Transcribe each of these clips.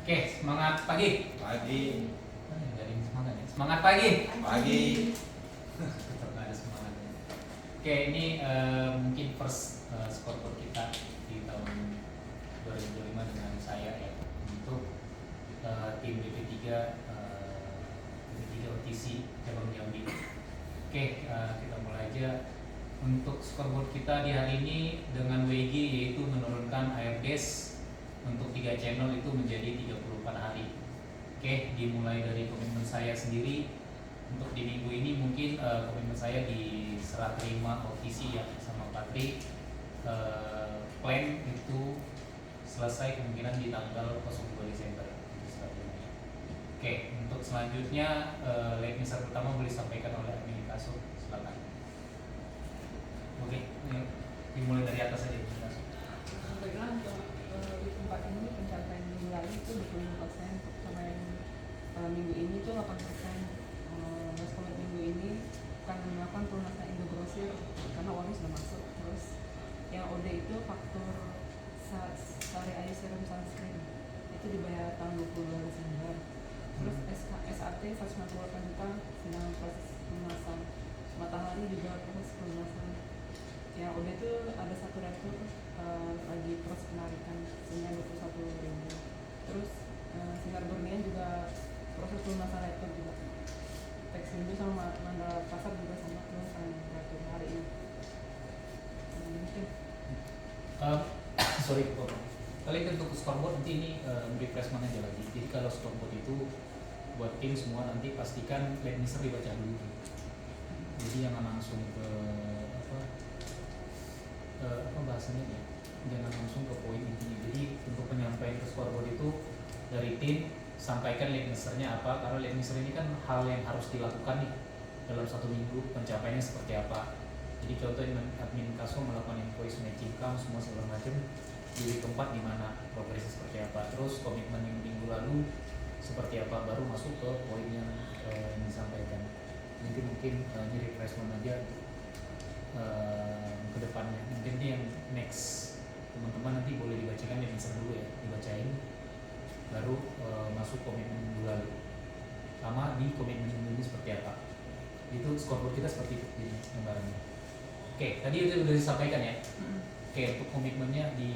Oke, semangat pagi. Pagi. Nggak ada yang semangat ya? Semangat pagi. Pagi. Tetap nggak ada semangatnya. Oke, ini mungkin first scoreboard kita di tahun 2025 dengan saya ya untuk tim BP3 BP3 OTC cabang Jambi. Oke, kita mulai aja. Untuk scoreboard kita di hari ini dengan WG yaitu menurunkan AirDes untuk 3 channel itu menjadi 34 hari. Oke, dimulai dari komitmen saya sendiri. Untuk di minggu ini mungkin komitmen saya diserah terima OTC ya sama Patri. Plan itu selesai kemungkinan di tanggal 02 Desember. Oke, untuk selanjutnya live misal pertama boleh disampaikan oleh admin Kaso. Silakan. Oke, dimulai dari atas saja. Baiklah, untuk di tempat ini pencapaian minggu lalu itu 25%, sampai minggu ini itu 8%. Kalau minggu ini akan melakukan pelunasan Indogrosir karena uangnya sudah masuk. Terus yang OD itu faktur Sari Ayu Serum Sunscreen itu dibayar tanggal 22 Desember. Terus SAT 198 juta sedang proses pelunasan. Matahari juga proses pelunasan. Yang udah itu ada satu retur lagi proses penarikan senilai 21.000. Terus Sinar Bernian juga proses pelunasan retur juga. Teks Minggu sama Mandala Pasar juga sama pelunasan retur hari ini. Mungkin. Sorry potong. Kalian untuk scoreboard nanti ini refreshment aja lagi. Jadi kalau scoreboard itu buat tim semua nanti pastikan lead miser dibaca dulu. Jadi jangan langsung ke apa bahasanya ya, jangan langsung ke poin intinya. Jadi untuk penyampaian ke scoreboard itu dari tim sampaikan lead misernya apa, karena lead miser ini kan hal yang harus dilakukan nih dalam satu minggu, pencapaiannya seperti apa. Jadi contoh admin Kaso melakukan invoice matching count semua segala macam di tempat di mana progresnya seperti apa, terus komitmen yang minggu lalu seperti apa, baru masuk ke poin yang disampaikan. Nanti mungkin ini refreshment aja ke depannya. Mungkin ini yang next teman-teman nanti boleh dibacakan yang bisa dulu ya, dibacain baru masuk komitmen minggu lalu sama di komitmen minggu ini seperti apa. Itu scoreboard kita seperti itu jadi gambarannya. Oke, tadi udah disampaikan ya. Oke, untuk komitmennya di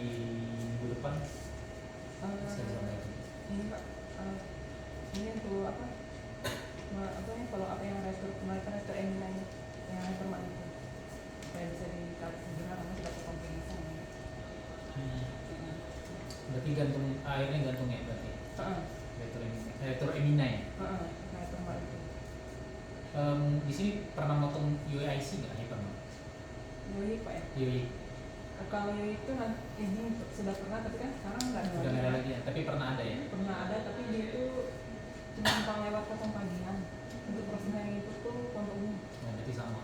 minggu depan saya sampaikan. Ini Pak, ini untuk apa ya, kalau apa yang retur kemarin kan retur Emina yang retur mak itu supaya bisa ditarik segera karena sudah kekompensan ya. Berarti gantung airnya gantung ya berarti. Retur Emina ya. Retur mak itu. Di sini pernah motong UIC nggak ya pernah? Yoi Pak ya. Yoi. Kalau Yoi itu ini sudah pernah tapi kan sekarang nggak ada. Sudah nggak ada lagi ya. Tapi pernah ada ya. Pernah ada tapi dia itu cuma numpang lewat potong pagian. Untuk prosesnya yang itu tuh pondok umum. Oh, berarti sama.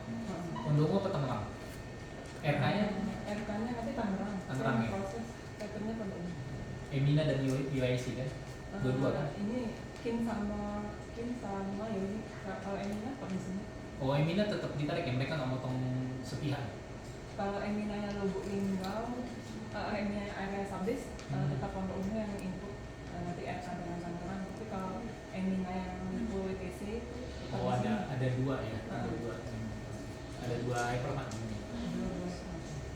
Pondok umum apa Tangerang? RK-nya? RK-nya nanti Tangerang. Tangerang ya. Proses returnya pondok umum. Emina dan UIC kan? Dua-dua kan? Ini Kin sama Yoi. Kalau Emina apa di sini? Oh, Emina tetap ditarik ya, mereka nggak motong sepihak. Kalau Eminanya Lubuk Linggau, Emina area Sabdes tetap pondok umum yang input nanti RK dengan Tangerang. Tapi kalau Emina yang full WTC Oh, ada dua ya, ada dua hypermat ini.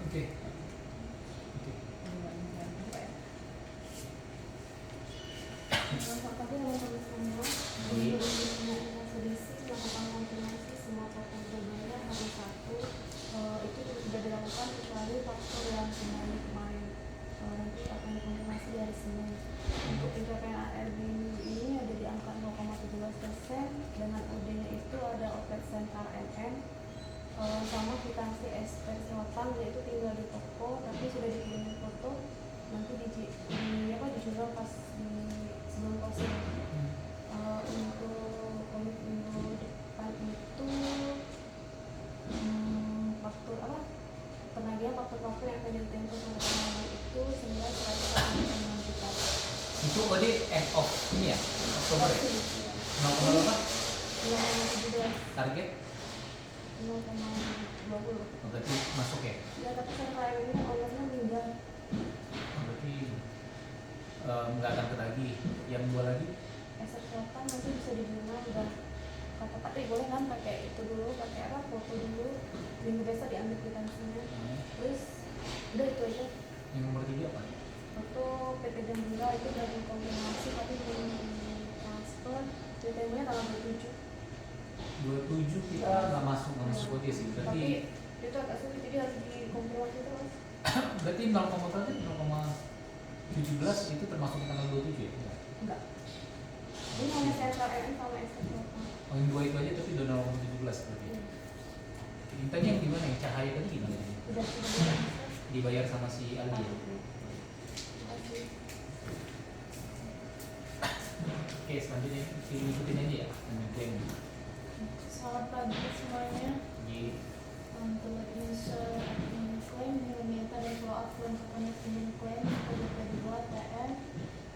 Oke. Selamat pagi teman-teman semua. Di Sedisi melakukan konfirmasi semua total berbayar hari Sabtu itu sudah dilakukan kecuali faktor yang semuanya kemarin nanti akan dikonfirmasi di hari Senin. Untuk pencapaian ARB ini ada di angka 0,17% dengan OD-nya itu ada OPEX Sentral MM sama kwitansi SP Selatan yaitu tinggal di toko tapi sudah dikirim foto nanti dijual pas di sebelum closing. Untuk komit minggu depan itu faktur penagihan faktur yang akan ditempuh sampai tanggal itu senilai 186 juta. Itu OD end of ini ya, Oktober ya? 0,17 target? 0,20. Berarti masuk ya? Ya tapi saya ini ownernya meninggal. Berarti nggak akan ketagih. Yang dua lagi S8 nanti bisa dibilang udah kata Pak Tri boleh kan pakai itu dulu, pakai apa, foto dulu, minggu besok diambil kwitansinya, terus udah itu aja. yang nomor 3 apa? Foto PT Gembira itu udah dikonfirmasi tapi belum transfer, DP-nya tanggal 27. 27 kita nggak masuk OT sih, Tapi berarti itu agak sulit jadi harus dikonfirmasi terus. berarti 0,17 itu termasuk tanggal 27 ya? Enggak. Ini hanya CSRM sama SK8. Oh, yang dua itu aja tapi udah 0,17 berarti. Intinya yang gimana ya? Cahaya tadi gimana? Udah Dibayar sama si Ali ya? Oke, selanjutnya diikutin aja ya klaim. Selamat pagi semuanya. Di Untuk insert admin claim meminta dan follow up kelengkapan admin claim kode P2 TN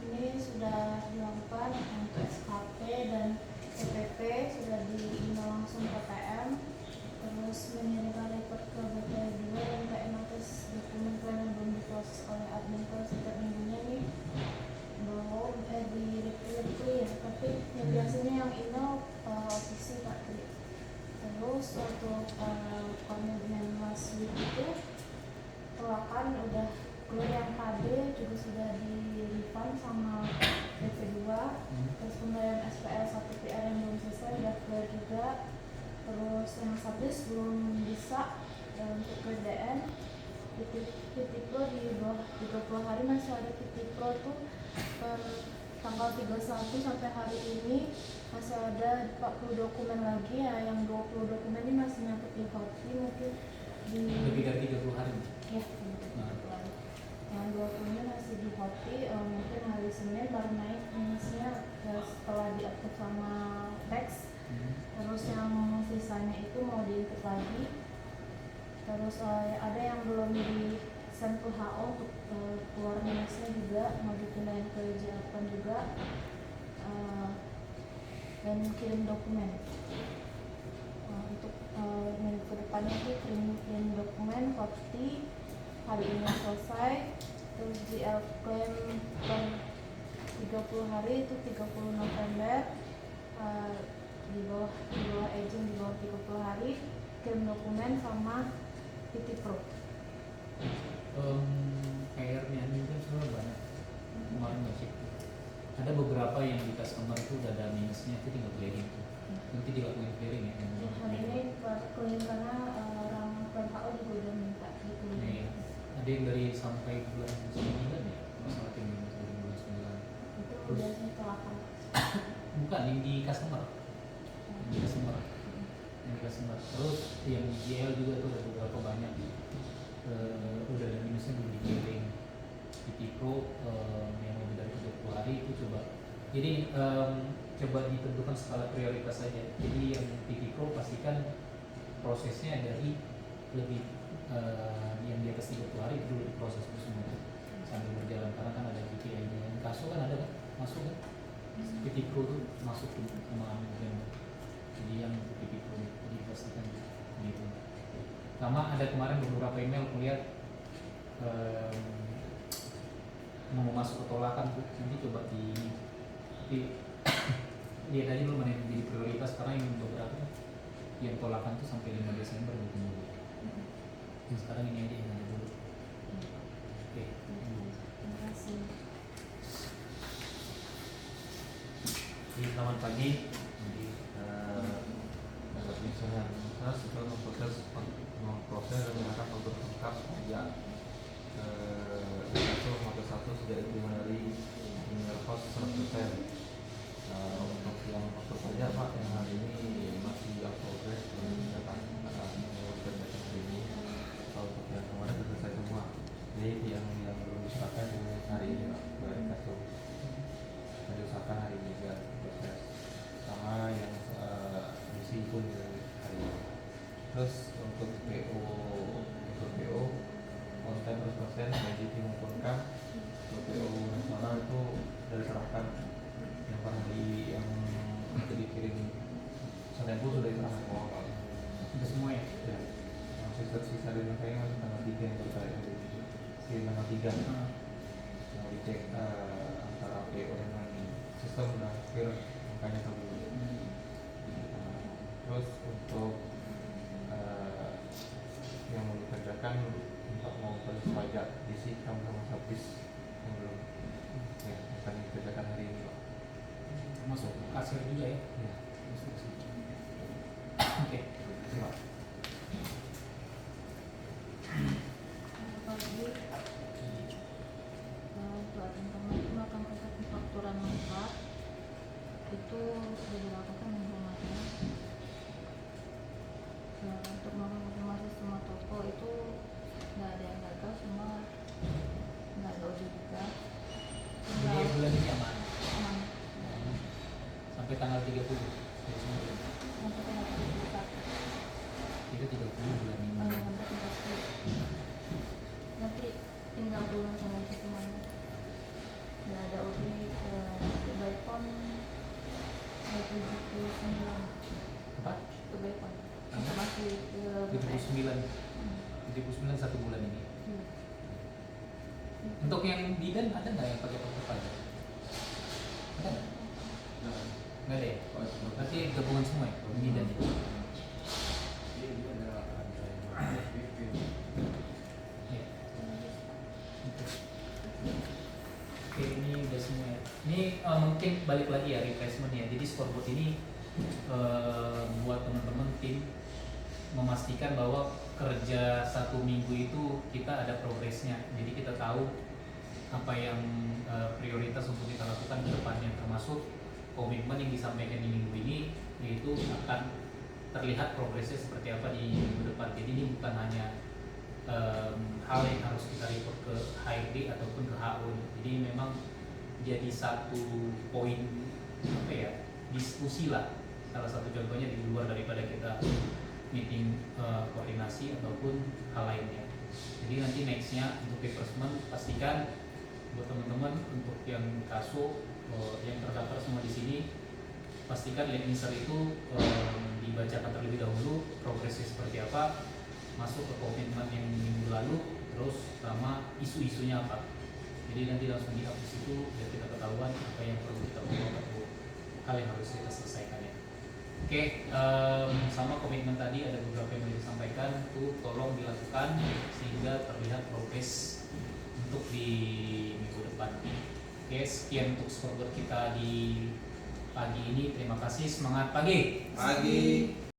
ini sudah dilakukan untuk SKP dan TPP sudah di-email langsung ke PM, terus mengirimkan report ke BP2 dan PM atas dokumen claim yang belum diproses oleh admin claim setiap minggunya nih belum di review ya, tapi yang biasanya yang email sisi Pak Tri. Terus untuk komitmen last week itu tolakan udah clear, yang KD juga sudah di refund sama BP2, terus pembayaran SPL 1 PR yang belum selesai udah clear juga, terus yang sublis belum bisa untuk PDN PT Pro di bawah 30 hari masih ada PT Pro tuh per tanggal 31 sampai hari ini masih ada 40 dokumen lagi ya, yang 20 dokumen ini masih nyangkut di hoki mungkin di lebih dari 30 hari. ya yang 20 nya masih di hoki, mungkin hari Senin baru naik minusnya setelah di-upload sama teks. Terus yang sisanya itu mau diinput lagi, terus ada yang belum di sampel HO untuk keluar minusnya juga mau dipindahin ke J8 juga, dan kirim dokumen. Untuk minggu kedepannya itu kirim dokumen copy hari ini selesai, terus GL claim per 30 hari itu 30 November, di bawah agent di bawah 30 hari kirim dokumen sama PT Pro. PR-nya ini kan sebenarnya banyak. Kemarin ngecek ada beberapa yang di customer itu udah ada minusnya, itu tinggal clearing tuh. Nanti dilakuin clearing ya. Hari ini clearing karena orang PMHO juga udah minta gitu. Nih, ada yang dari sampai bulan 9 ya, masalah tim minus dari bulan 9. Itu biasanya tolakan. Bukan, yang di customer. Yang di customer. Yang di customer. Terus yang di GL juga tuh ada beberapa banyak. Udah ada minusnya belum di-clearing. PT Pro yang lebih dari 30 hari itu coba. Jadi coba ditentukan skala prioritas saja. Jadi yang PT Pro pastikan prosesnya dari lebih yang di atas 30 hari itu dulu diproses semua sambil berjalan, karena kan ada PTI nya. Kaso kan ada kan masuk kan, PT Pro itu masuk ke pemahaman member. Jadi yang PT Pro dipastikan gitu. Sama ada kemarin beberapa email kulihat mau masuk ke tolakan tuh, nanti coba lihat aja dulu mana yang jadi prioritas, karena yang beberapa yang tolakan tuh sampai 5 Desember gitu dulu. Yang sekarang ini aja yang ada dulu. Oke. Terima kasih. Selamat pagi. Jadi dapat misalnya setelah memproses dan menggunakan faktur lengkap ya satu sudah diterima dari email host 100%. Untuk yang faktur pajak Pak yang hari ini masih progres belum datang hari ini. Kalau untuk yang kemarin sudah selesai semua. Jadi yang belum diserahkan hari ini Pak, boleh kasih diusahakan hari ini juga proses. Sama yang misi pun hari ini. Terus untuk PO konten 100% BJT mengumpulkan PO nasional itu dari serahkan yang per hari yang itu dikirim Senin pun sudah diserahkan ke awal. Sudah semua ya? Ya. Yang sisa di kayaknya masih tanggal 3 yang terkait di tanggal 3 yang dicek custom udah akhir makanya keburu. Terus untuk yang mau dikerjakan untuk mau tulis pajak diisikan sama habis yang belum ya akan dikerjakan hari ini Pak. Masuk kasir juga ya. Ya. Masuk ke situ. Oke. Siap. Apalagi untuk teman-teman itu melakukan proses pemfakturan manfaat itu sudah dilakukan informasinya. Untuk melakukan konfirmasi semua toko itu nggak ada yang gagal, semua nggak ada audit juga. Jadi bulan ini aman. Aman. Sampai tanggal 30. Sampai tanggal 31. Itu 30 bulan ini. Sampai 30. Nanti tinggal bulan sama itu semuanya. Nggak ada audit. Baikon 79. Apa? Baikon. Masih 79. 79 satu bulan ini. Untuk yang bidan ada nggak yang pakai faktur pajak? Ada nggak? Nggak ada ya? Berarti gabungan semua ya? Bidan ya? Ya. Oke, ini udah semua ya. Ini mungkin balik lagi ya refreshment ya. Jadi scoreboard ini buat teman-teman tim memastikan bahwa kerja 1 minggu itu kita ada progresnya. Jadi kita tahu apa yang prioritas untuk kita lakukan ke depannya, termasuk komitmen yang disampaikan di minggu ini, yaitu akan terlihat progresnya seperti apa di minggu depan. Jadi ini bukan hanya hal yang harus kita report ke HRD ataupun ke HO. Jadi memang jadi satu poin apa ya, diskusi lah. Salah satu contohnya di luar daripada kita meeting koordinasi ataupun hal lainnya. Jadi nanti nextnya untuk refreshment pastikan buat teman-teman untuk yang kaso yang terdaftar semua di sini, pastikan link insert itu dibacakan terlebih dahulu progresnya seperti apa, masuk ke komitmen yang minggu lalu, terus sama isu-isunya apa. Jadi nanti langsung di-upload situ biar kita ketahuan apa yang perlu kita ubah atau hal yang harus kita selesaikan ya. Oke, sama komitmen tadi ada beberapa yang mau disampaikan, tuh tolong dilakukan sehingga terlihat progres untuk di minggu depan. Oke, sekian untuk scoreboard kita di pagi ini. Terima kasih, semangat pagi. Pagi.